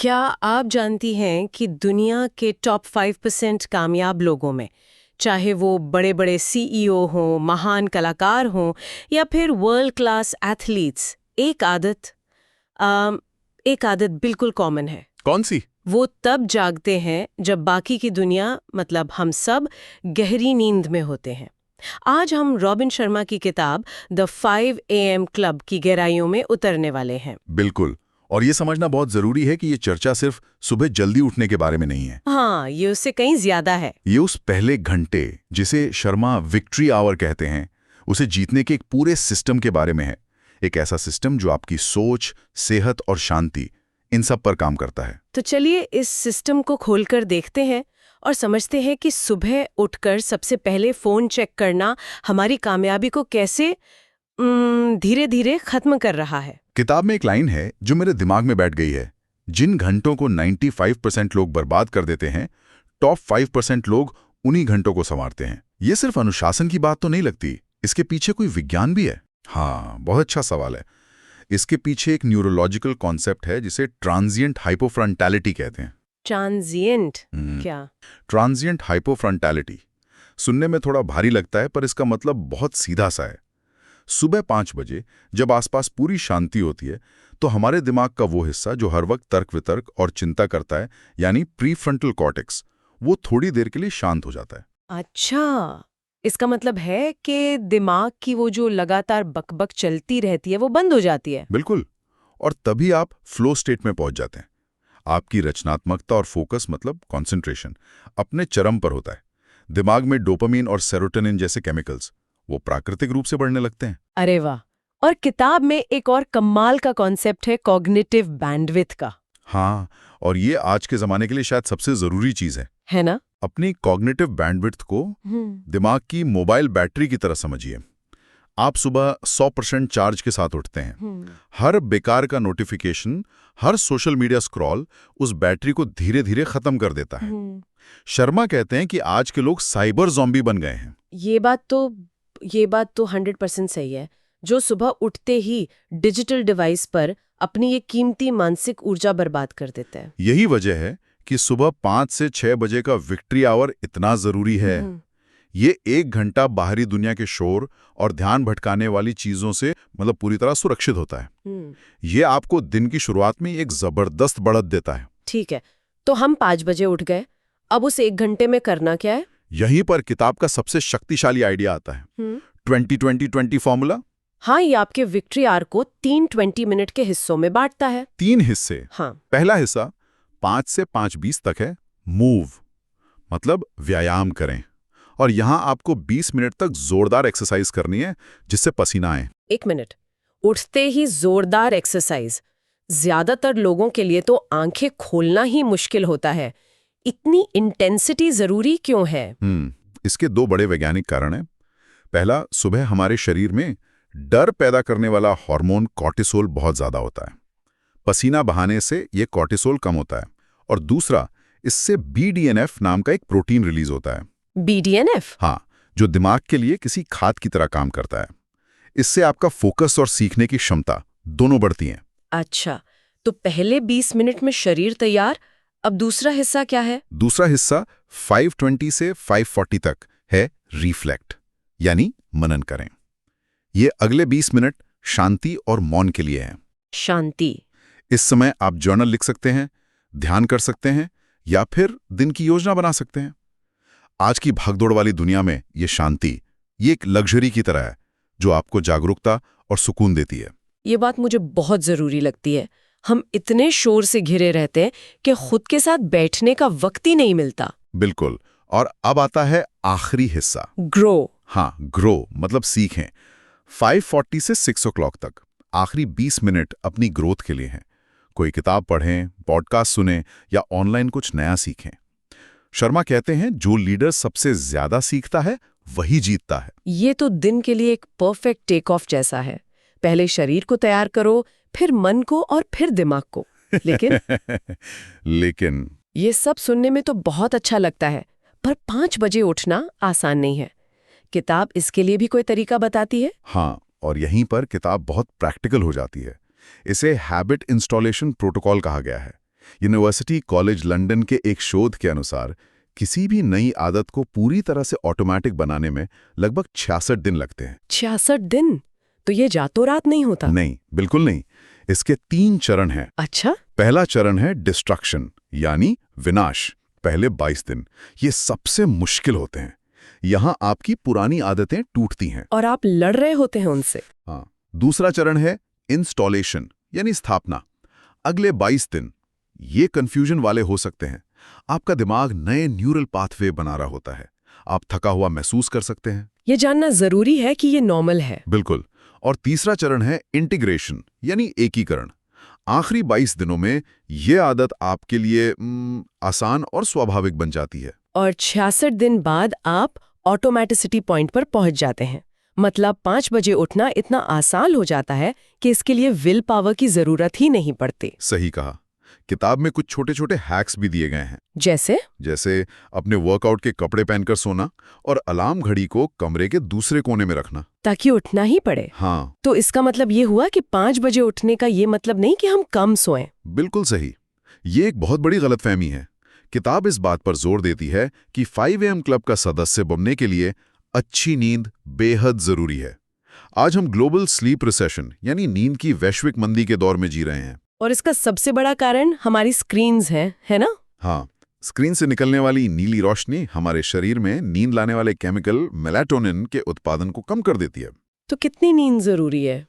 क्या आप जानती हैं कि दुनिया के टॉप 5% कामयाब लोगों में, चाहे वो बड़े बड़े सीईओ हों, महान कलाकार हों या फिर वर्ल्ड क्लास एथलीट्स, एक आदत बिल्कुल कॉमन है। कौन सी? वो तब जागते हैं जब बाकी की दुनिया, मतलब हम सब, गहरी नींद में होते हैं। आज हम रॉबिन शर्मा की किताब द 5 AM क्लब की गहराइयों में उतरने वाले हैं। बिल्कुल। और ये समझना बहुत जरूरी है कि ये चर्चा सिर्फ सुबह जल्दी उठने के बारे में नहीं है। हाँ, ये उससे कहीं ज्यादा है। ये उस पहले घंटे, जिसे शर्मा विक्ट्री आवर कहते हैं, उसे जीतने के एक पूरे सिस्टम के बारे में है। एक ऐसा सिस्टम जो आपकी सोच, सेहत और शांति, इन सब पर काम करता है। तो चलिए इस सिस्टम को खोलकर देखते हैं और समझते हैं कि सुबह उठकर सबसे पहले फोन चेक करना हमारी कामयाबी को कैसे धीरे धीरे खत्म कर रहा है। किताब में एक लाइन है जो मेरे दिमाग में बैठ गई है। जिन घंटों को 95% लोग बर्बाद कर देते हैं, टॉप 5% लोग उन्हीं घंटों को संवारते हैं। ये सिर्फ अनुशासन की बात तो नहीं लगती, इसके पीछे कोई विज्ञान भी है। हाँ, बहुत अच्छा सवाल है। इसके पीछे एक न्यूरोलॉजिकल कॉन्सेप्ट है जिसे ट्रांजिएंट हाइपोफ्रंटैलिटी कहते हैं। ट्रांजिएंट क्या? ट्रांजिएंट हाइपोफ्रंटैलिटी सुनने में थोड़ा भारी लगता है, पर इसका मतलब बहुत सीधा सा है। सुबह 5 बजे जब आसपास पूरी शांति होती है, तो हमारे दिमाग का वो हिस्सा जो हर वक्त तर्क वितर्क और चिंता करता है, यानी प्रीफ्रंटल कॉर्टेक्स, वो थोड़ी देर के लिए शांत हो जाता है। अच्छा, इसका मतलब है कि दिमाग की वो जो लगातार बकबक चलती रहती है वो बंद हो जाती है। बिल्कुल। और तभी आप फ्लो स्टेट में पहुंच जाते हैं। आपकी रचनात्मकता और फोकस, मतलब कंसंट्रेशन, अपने चरम पर होता है। दिमाग में डोपामीन और सेरोटोनिन जैसे केमिकल्स वो प्राकृतिक रूप से बढ़ने लगते हैं। अरे वाह! और किताब में एक और कमाल का कॉन्सेप्ट है कॉग्निटिव बैंडविड्थ का। हाँ, और ये आज के जमाने के लिए शायद सबसे जरूरी चीज है ना? अपनी कॉग्निटिव बैंडविड्थ को दिमाग की मोबाइल बैटरी की तरह समझिए। आप सुबह 100% चार्ज के साथ उठते हैं। हर बेकार का नोटिफिकेशन, हर सोशल मीडिया स्क्रॉल उस बैटरी को धीरे धीरे खत्म कर देता है। शर्मा कहते हैं कि आज के लोग साइबर ज़ॉम्बी बन गए हैं। ये बात तो 100% सही है। जो सुबह उठते ही डिजिटल डिवाइस पर अपनी ये कीमती मानसिक ऊर्जा बर्बाद कर देते हैं। यही वजह है कि सुबह 5 से 6 बजे का विक्ट्री आवर इतना जरूरी है। ये 1 घंटा बाहरी दुनिया के शोर और ध्यान भटकाने वाली चीजों से मतलब पूरी तरह सुरक्षित होता है। ये आपको दिन की शुरुआत में एक जबरदस्त बढ़त देता है। ठीक है, तो हम 5 बजे उठ गए, अब उस 1 घंटे में करना क्या है? यहीं पर किताब का सबसे शक्तिशाली आइडिया आता है। 20-20-20 फॉर्मूला। हाँ, ये आपके विक्ट्री आवर को 3 20 मिनट के हिस्सों में बांटता है। 3 हिस्से। हाँ। पहला हिस्सा 5 से 5:20 तक है, मूव, मतलब व्यायाम करें। और यहाँ आपको 20 मिनट तक जोरदार एक्सरसाइज करनी है जिससे पसीना आए। 1 मिनट, उठते ही जोरदार एक्सरसाइज? ज्यादातर लोगों के लिए तो आंखें खोलना ही मुश्किल होता है। इतनी इंटेंसिटी जरूरी क्यों है? इसके 2 बड़े वैज्ञानिक कारण हैं। पहला, सुबह हमारे शरीर में डर पैदा करने वाला हार्मोन कॉर्टिसोल बहुत ज्यादा होता है। पसीना बहाने से ये कॉर्टिसोल कम होता है। और दूसरा, इससे BDNF नाम का एक प्रोटीन रिलीज होता है। BDNF? हाँ, जो दिमाग के लिए किसी खाद की तरह काम करता है। इससे आपका फोकस और सीखने की क्षमता दोनों बढ़ती हैं। अच्छा, तो पहले 20 मिनट में शरीर तैयार, अब दूसरा हिस्सा क्या है? दूसरा हिस्सा 5:20 से 5:40 तक है रिफ्लेक्ट, यानी मनन करें। ये अगले 20 मिनट शांति और मौन के लिए हैं। शांति? इस समय आप जर्नल लिख सकते हैं, ध्यान कर सकते हैं या फिर दिन की योजना बना सकते हैं। आज की भागदौड़ वाली दुनिया में ये शांति, ये एक लग्जरी की तरह है जो आपको जागरूकता और सुकून देती है। ये बात मुझे बहुत जरूरी लगती है। हम इतने शोर से घिरे रहते हैं कि खुद के साथ बैठने का वक्त ही नहीं मिलता। बिल्कुल। और अब आता है आखिरी हिस्सा, ग्रो। हाँ, ग्रो मतलब सीखें। 5:40 से 6 o'clock तक आखिरी 20 मिनट अपनी ग्रोथ के लिए हैं। कोई किताब पढ़ें, पॉडकास्ट सुनें या ऑनलाइन कुछ नया सीखें। शर्मा कहते हैं जो लीडर सबसे ज्यादा सीखता है वही जीतता है। ये तो दिन के लिए एक परफेक्ट टेक ऑफ जैसा है। पहले शरीर को तैयार करो, फिर मन को और फिर दिमाग को। लेकिन ये सब सुनने में तो बहुत अच्छा लगता है, पर 5 बजे उठना आसान नहीं है। किताब इसके लिए भी कोई तरीका बताती है? हाँ, और यहीं पर किताब बहुत प्रैक्टिकल हो जाती है। इसे हैबिट इंस्टॉलेशन प्रोटोकॉल कहा गया है। यूनिवर्सिटी कॉलेज लंदन के एक शोध के अनुसार किसी भी नई आदत को पूरी तरह से ऑटोमेटिक बनाने में लगभग 66 दिन लगते हैं। 66 दिन? तो ये रातों रात नहीं होता? नहीं, बिल्कुल नहीं। इसके 3 चरण हैं। अच्छा। पहला चरण है डिस्ट्रक्शन यानी विनाश, पहले 22 दिन। ये सबसे मुश्किल होते हैं। यहाँ आपकी पुरानी आदतें टूटती हैं और आप लड़ रहे होते हैं उनसे। हाँ। दूसरा चरण है इंस्टॉलेशन यानी स्थापना, अगले 22 दिन। ये कंफ्यूजन वाले हो सकते हैं। आपका दिमाग नए न्यूरल पाथवे बना रहा होता है, आप थका हुआ महसूस कर सकते हैं। ये जानना जरूरी है कि ये नॉर्मल है। बिल्कुल। और तीसरा चरण है इंटीग्रेशन यानी एकीकरण। आखिरी 22 दिनों में ये आदत आपके लिए आसान और स्वाभाविक बन जाती है। और 66 दिन बाद आप ऑटोमेटिसिटी पॉइंट पर पहुंच जाते हैं। मतलब 5 बजे उठना इतना आसान हो जाता है कि इसके लिए विल पावर की जरूरत ही नहीं पड़ती। सही कहा। किताब में कुछ छोटे छोटे हैक्स भी दिए गए हैं। जैसे अपने वर्कआउट के कपड़े पहनकर सोना और अलार्म घड़ी को कमरे के दूसरे कोने में रखना, ताकि उठना ही पड़े। हाँ। तो इसका मतलब ये हुआ कि 5 बजे उठने का ये मतलब नहीं कि हम कम सोएं। बिल्कुल सही। ये एक बहुत बड़ी गलतफहमी है। किताब इस बात पर जोर देती है कि 5 AM क्लब का सदस्य बनने के लिए अच्छी नींद बेहद जरूरी है। आज हम ग्लोबल स्लीप रिसेशन यानी नींद की वैश्विक मंदी के दौर में जी रहे हैं। और इसका सबसे बड़ा कारण हमारी स्क्रीन्स हैं, है ना? हाँ, स्क्रीन से निकलने वाली नीली रोशनी हमारे शरीर में नींद लाने वाले केमिकल मेलाटोनिन के उत्पादन को कम कर देती है। तो कितनी नींद जरूरी है?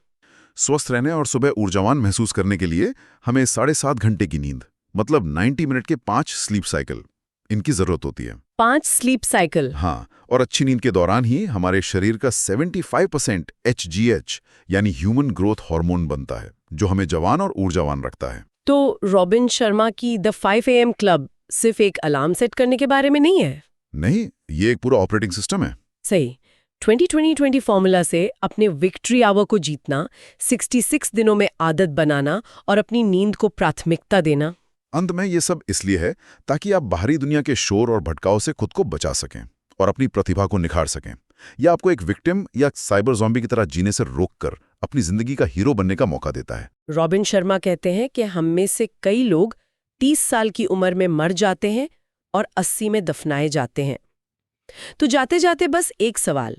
स्वस्थ रहने और सुबह ऊर्जावान महसूस करने के लिए हमें 7.5 घंटे की नींद, मतलब 90 मिनट के 5 स्लीप साइकिल, इनकी जरूरत होती है। 5 स्लीप साइकिल? हाँ। और अच्छी नींद के दौरान ही हमारे शरीर का 75% HGH यानी ह्यूमन ग्रोथ हार्मोन बनता है, जो हमें जवान और ऊर्जावान रखता है। तो रॉबिन शर्मा की द 5 AM क्लब सिर्फ एक अलार्म सेट करने के बारे में नहीं है? नहीं, ये एक पूरा ऑपरेटिंग सिस्टम है। सही। 20-20-20 फॉर्मूला से अपने विक्ट्री आवर को जीतना, 66 दिनों में आदत बनाना और अपनी नींद को प्राथमिकता देना। अंत में ये सब इसलिए है ताकि आप बाहरी दुनिया के शोर और भटकाव से खुद को बचा सकें और अपनी प्रतिभा को निखार सकें। यह आपको एक विक्टिम या साइबर ज़ॉम्बी की तरह जीने से रोककर अपनी जिंदगी का हीरो बनने का मौका देता है। रॉबिन शर्मा कहते हैं कि हम में से कई लोग 30 साल की उम्र में मर जाते हैं और 80 में दफनाए जाते हैं। तो जाते जाते बस एक सवाल,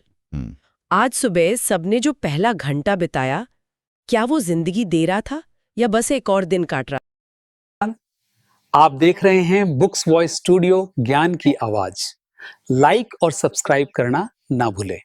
आज सुबह सबने जो पहला घंटा बिताया, क्या वो जिंदगी दे रहा था या बस एक और दिन काट रहा? आप देख रहे हैं बुक्स वॉइस स्टूडियो, ज्ञान की आवाज। लाइक और सब्सक्राइब करना ना भूलें।